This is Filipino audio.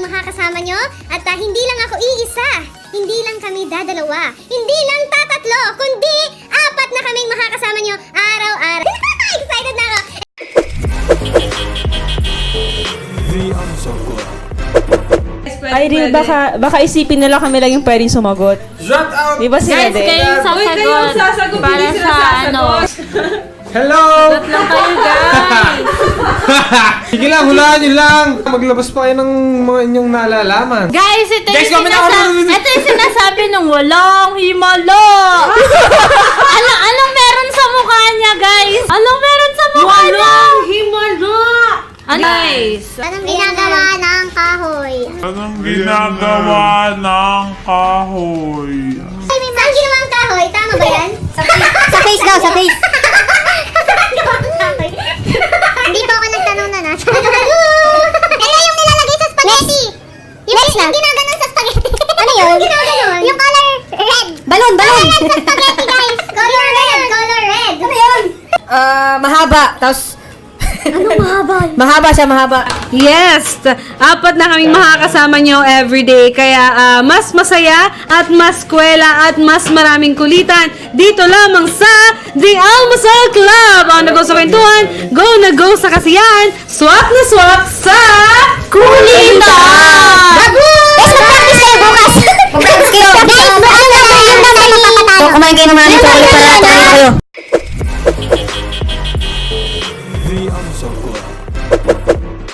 makakasama nyo. At hindi lang ako iisa. Hindi lang kami dadalawa. Hindi lang tatatlo. Kundi 4 na kaming makakasama nyo araw-araw. Excited na ako. Irene, baka isipin nila kami lang yung pwedeng sumagot. Shut up! Di ba sila Guys, din? kayo yung sasagot. Uy, kayo yung sasagot, Para hindi sila sa sasagot. ano. Hello! Sagot lang kayo, guys. Sige lang, hulaan nyo lang. Maglabas pa kayo ng mga inyong nalalaman. Guys, ito Guys, yung comment ako. ito yung sinasabi ng walang himala. Anong meron sa mukha niya, guys? Anong meron sa mukha niya? Walang himala! Guys. Anong ginagawa ng kahoy? Anong ginagawa ng kahoy? Ay, may saan ginawa ang kahoy? Tama ba yan? Sa face daw, sa face. Saan ginawa ang kahoy? Hindi po ako nagtanong na nasa. Hello! Yung nilalagay sa spaghetti! Yung ginaganon sa spaghetti. Ano yun? Ginaganon. Yung color red. Balon, balon. Color red sa spaghetti, guys. Color red, color red. Ano yun? Mahaba. Tapos, Anong mahaba? mahaba siya, mahaba. Yes! 4 na kaming makakasama nyo everyday. Kaya mas masaya at mas kwela at mas maraming kulitan dito lamang sa The Almusal Club. Ang nag-go sa kwentuhan, go na go sa kasiyahan, swak na swak sa kulitan! Bago!